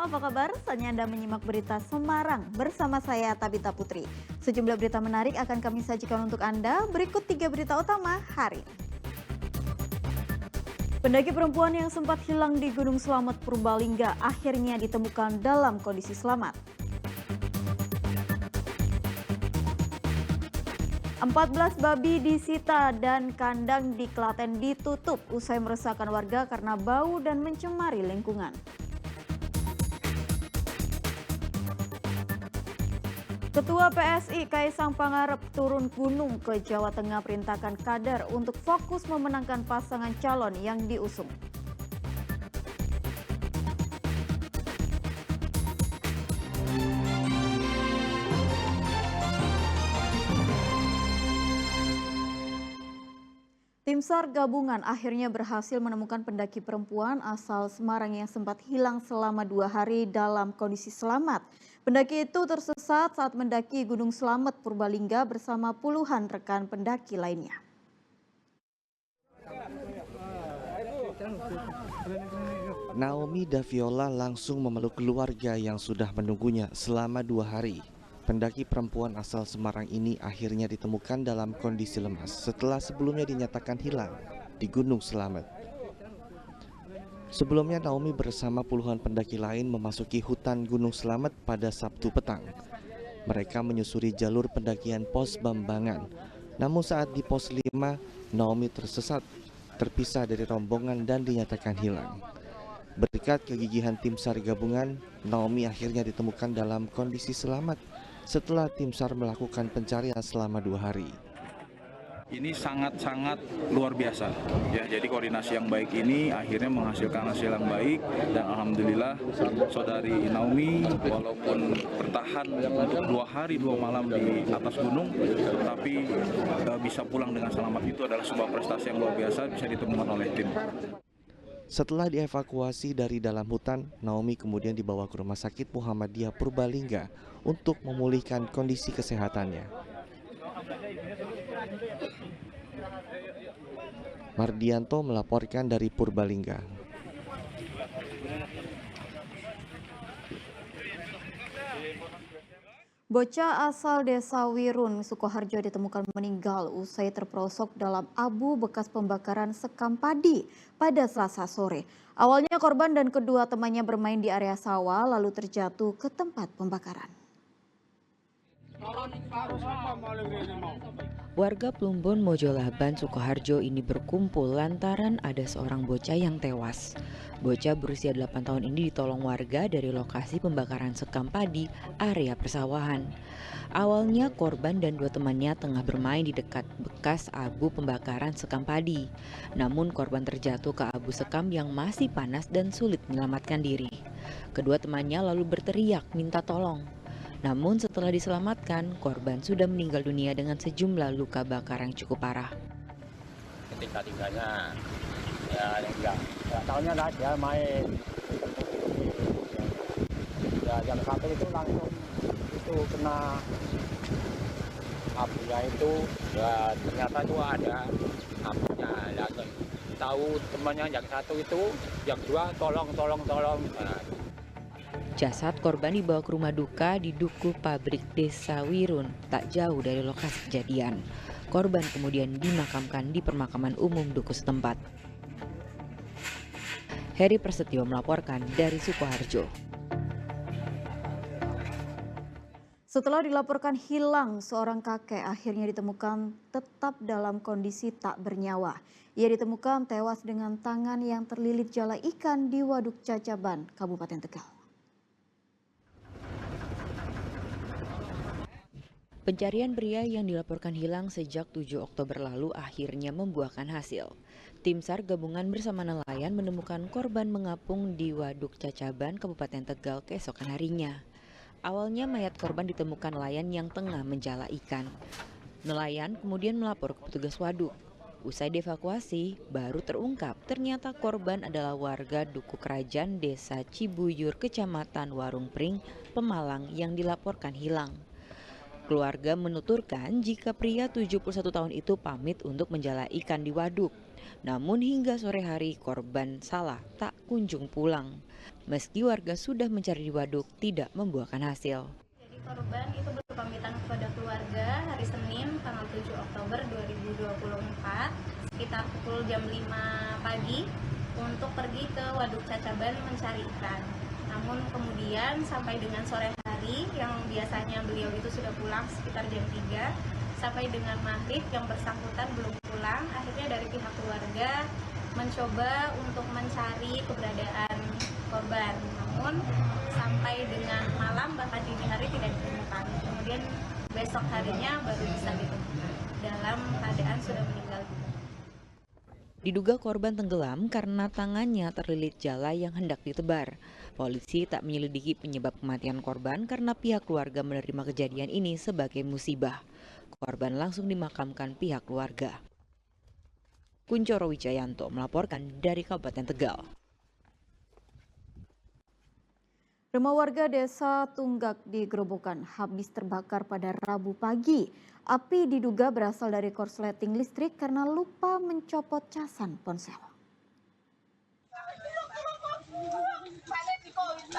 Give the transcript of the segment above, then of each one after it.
apa kabar? Saatnya Anda menyimak berita Semarang bersama saya Tabita Putri. Sejumlah berita menarik akan kami sajikan untuk Anda. Berikut 3 berita utama hari ini. Pendaki perempuan yang sempat hilang di Gunung Slamet Purbalingga akhirnya ditemukan dalam kondisi selamat. 14 babi disita dan kandang di Klaten ditutup usai meresahkan warga karena bau dan mencemari lingkungan. Ketua PSI Kaisang Pangarep turun gunung ke Jawa Tengah perintahkan kader untuk fokus memenangkan pasangan calon yang diusung. Tim SAR gabungan akhirnya berhasil menemukan pendaki perempuan asal Semarang yang sempat hilang selama 2 hari dalam kondisi selamat. Pendaki itu tersesat saat mendaki Gunung Slamet Purbalingga bersama puluhan rekan pendaki lainnya. Naomi Daviola langsung memeluk keluarga yang sudah menunggunya selama 2 hari. Pendaki perempuan asal Semarang ini akhirnya ditemukan dalam kondisi lemas setelah sebelumnya dinyatakan hilang di Gunung Slamet. Sebelumnya Naomi bersama puluhan pendaki lain memasuki hutan Gunung Slamet pada Sabtu petang. Mereka menyusuri jalur pendakian Pos Bambangan. Namun saat di Pos 5, Naomi tersesat, terpisah dari rombongan dan dinyatakan hilang. Berkat kegigihan tim SAR gabungan, Naomi akhirnya ditemukan dalam kondisi selamat setelah tim SAR melakukan pencarian selama 2 hari. Ini sangat-sangat luar biasa ya. Jadi koordinasi yang baik ini akhirnya menghasilkan hasil yang baik dan alhamdulillah saudari Naomi walaupun bertahan untuk 2 hari 2 malam di atas gunung tapi bisa pulang dengan selamat, itu adalah sebuah prestasi yang luar biasa bisa ditemukan oleh tim. Setelah dievakuasi dari dalam hutan, Naomi kemudian dibawa ke Rumah Sakit Muhammadiyah Purbalingga untuk memulihkan kondisi kesehatannya. Mardianto melaporkan dari Purbalingga. Bocah asal desa Wirun, Sukoharjo ditemukan meninggal usai terperosok dalam abu bekas pembakaran sekam padi pada Selasa sore. Awalnya korban dan kedua temannya bermain di area sawah lalu terjatuh ke tempat pembakaran. Warga Plumbon Mojolaban Sukoharjo ini berkumpul lantaran ada seorang bocah yang tewas. Bocah berusia 8 tahun ini ditolong warga dari lokasi pembakaran sekam padi area persawahan. Awalnya korban dan 2 temannya tengah bermain di dekat bekas abu pembakaran sekam padi. Namun korban terjatuh ke abu sekam yang masih panas dan sulit menyelamatkan diri. Kedua temannya lalu berteriak minta tolong. Namun setelah diselamatkan, korban sudah meninggal dunia dengan sejumlah luka bakar yang cukup parah. Ketiga-tiganya ya enggak tahunya lah dia main. Ya yang satu itu langsung itu kena abunya itu, ya ternyata itu ada abunya. Langsung tahu temannya yang satu itu, yang dua tolong. Nah, jasad korban dibawa ke rumah duka di Duku Pabrik Desa Wirun, tak jauh dari lokasi kejadian. Korban kemudian dimakamkan di pemakaman umum Duku setempat. Heri Prasetyo melaporkan dari Sukoharjo. Setelah dilaporkan hilang, seorang kakek akhirnya ditemukan tetap dalam kondisi tak bernyawa. Ia ditemukan tewas dengan tangan yang terlilit jala ikan di Waduk Cacaban, Kabupaten Tegal. Pencarian pria yang dilaporkan hilang sejak 7 Oktober lalu akhirnya membuahkan hasil. Tim SAR gabungan bersama nelayan menemukan korban mengapung di Waduk Cacaban, Kabupaten Tegal keesokan harinya. Awalnya mayat korban ditemukan nelayan yang tengah menjala ikan. Nelayan kemudian melapor ke petugas waduk. Usai dievakuasi, baru terungkap ternyata korban adalah warga Duku Kerajaan Desa Cibuyur, Kecamatan Warung Pring, Pemalang yang dilaporkan hilang. Keluarga menuturkan jika pria 71 tahun itu pamit untuk menjala ikan di waduk. Namun hingga sore hari korban Salah tak kunjung pulang. Meski warga sudah mencari di waduk, tidak membuahkan hasil. Jadi korban itu berpamitan kepada keluarga hari Senin tanggal 7 Oktober 2024 sekitar pukul jam 5 pagi untuk pergi ke Waduk Cacaban mencari ikan. Namun kemudian sampai dengan sore hari yang biasanya beliau itu sudah pulang sekitar jam 3 sampai dengan maghrib yang bersangkutan belum pulang. Akhirnya dari pihak keluarga mencoba untuk mencari keberadaan korban. Namun sampai dengan malam bahkan dini hari tidak ditemukan. Kemudian besok harinya baru bisa ditemukan dalam keadaan sudah meninggal. Diduga korban tenggelam karena tangannya terlilit jala yang hendak ditebar. Polisi tak menyelidiki penyebab kematian korban karena pihak keluarga menerima kejadian ini sebagai musibah. Korban langsung dimakamkan pihak keluarga. Kuncoro Wijayanto melaporkan dari Kabupaten Tegal. Rumah warga desa Tunggak di Grobogan habis terbakar pada Rabu pagi. Api diduga berasal dari korsleting listrik karena lupa mencopot casan ponsel.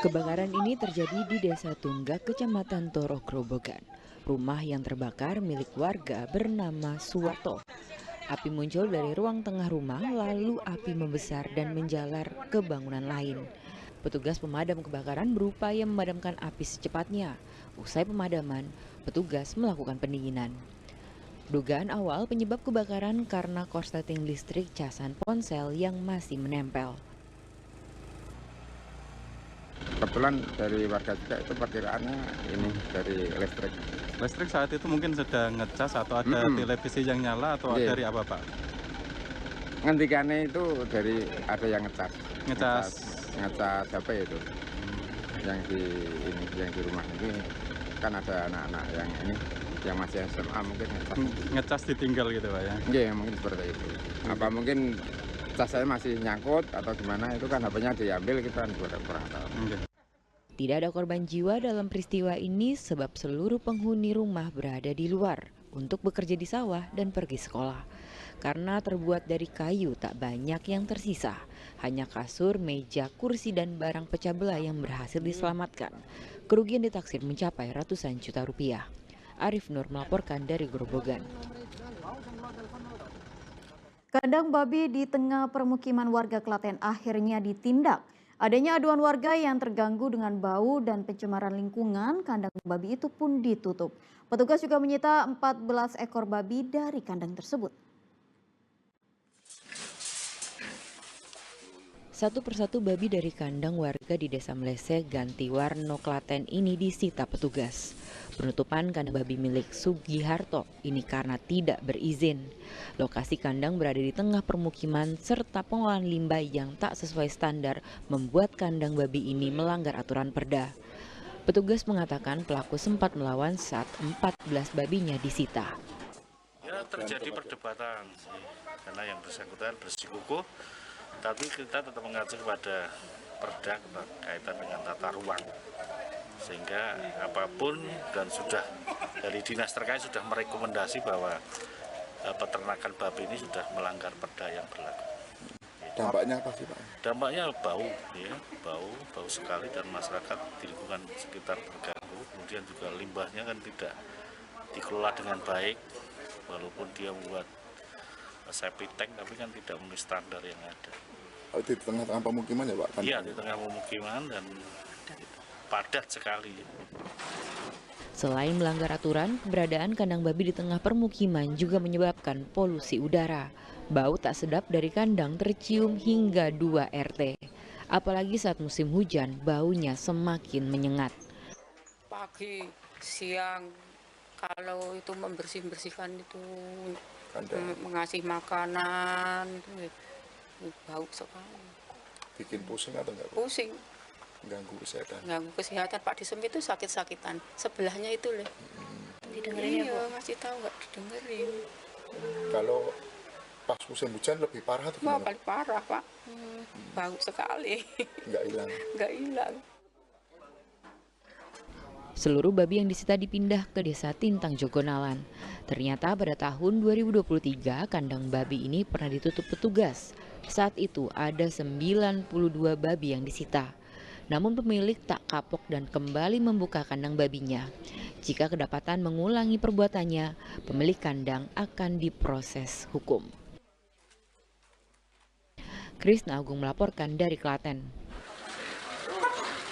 Kebakaran ini terjadi di Desa Tunggak, Kecamatan Toro, Grobogan. Rumah yang terbakar milik warga bernama Suwarto. Api muncul dari ruang tengah rumah, lalu api membesar dan menjalar ke bangunan lain. Petugas pemadam kebakaran berupaya memadamkan api secepatnya. Usai pemadaman, petugas melakukan pendinginan. Dugaan awal penyebab kebakaran karena korsleting listrik casan ponsel yang masih menempel. Kebetulan dari warga juga itu perkiraannya ini dari listrik. Listrik saat itu mungkin sedang ngecas atau ada televisi yang nyala atau dari apa Pak? Ngendikannya itu dari ada yang ngecas. Ngecas apa ya itu? Yang di rumah ini kan ada anak-anak yang ini yang masih SMA mungkin ngecas. Ngecas ditinggal gitu Pak ya? Iya mungkin seperti itu. Apa mungkin cas saya masih nyangkut atau gimana, itu kan HP-nya diambil, kita kan kurang tahu. Tidak ada korban jiwa dalam peristiwa ini sebab seluruh penghuni rumah berada di luar untuk bekerja di sawah dan pergi sekolah. Karena terbuat dari kayu tak banyak yang tersisa, hanya kasur, meja, kursi dan barang pecah belah yang berhasil diselamatkan. Kerugian ditaksir mencapai ratusan juta rupiah. Arif Nur melaporkan dari Grobogan. Kandang babi di tengah permukiman warga Klaten akhirnya ditindak. Adanya aduan warga yang terganggu dengan bau dan pencemaran lingkungan, kandang babi itu pun ditutup. Petugas juga menyita 14 ekor babi dari kandang tersebut. Satu persatu babi dari kandang warga di Desa Mlese, Gantiwarno, Klaten ini disita petugas. Penutupan kandang babi milik Sugiharto ini karena tidak berizin. Lokasi kandang berada di tengah permukiman serta pengolahan limbah yang tak sesuai standar membuat kandang babi ini melanggar aturan Perda. Petugas mengatakan pelaku sempat melawan saat 14 babinya disita. Ya terjadi perdebatan sih, karena yang bersangkutan bersikukuh, tapi kita tetap mengacu kepada Perda kaitan dengan tata ruang. Sehingga apapun dan sudah dari dinas terkait sudah merekomendasi bahwa peternakan babi ini sudah melanggar Perda yang berlaku. Dampaknya apa sih Pak? Dampaknya bau, ya, bau sekali dan masyarakat di lingkungan sekitar terganggu. Kemudian juga limbahnya kan tidak dikelola dengan baik, walaupun dia membuat septic tank, tapi kan tidak memenuhi standar yang ada. Di tengah-tengah pemukiman ya Pak? Iya, di tengah pemukiman dan padat sekali. Selain melanggar aturan, keberadaan kandang babi di tengah permukiman juga menyebabkan polusi udara. Bau tak sedap dari kandang tercium hingga 2 RT. Apalagi saat musim hujan, baunya semakin menyengat. Pagi, siang, kalau itu membersihkan itu, mengasih makanan, bau sekali. Bikin pusing atau enggak? Pusing. Ganggu kesehatan. Ganggu kesehatan, Pak. Di Semit itu sakit-sakitan. Sebelahnya itu loh. Didengerin ya, Bu? Masih tahu nggak didengerin. Kalau pas musim hujan lebih parah tuh gimana? Paling parah, Pak. Bau sekali. Nggak hilang. Nggak hilang. Seluruh babi yang disita dipindah ke Desa Tintang Jogonalan. Ternyata pada tahun 2023 kandang babi ini pernah ditutup petugas. Saat itu ada 92 babi yang disita. Namun pemilik tak kapok dan kembali membuka kandang babinya. Jika kedapatan mengulangi perbuatannya, pemilik kandang akan diproses hukum. Krisna Agung melaporkan dari Klaten.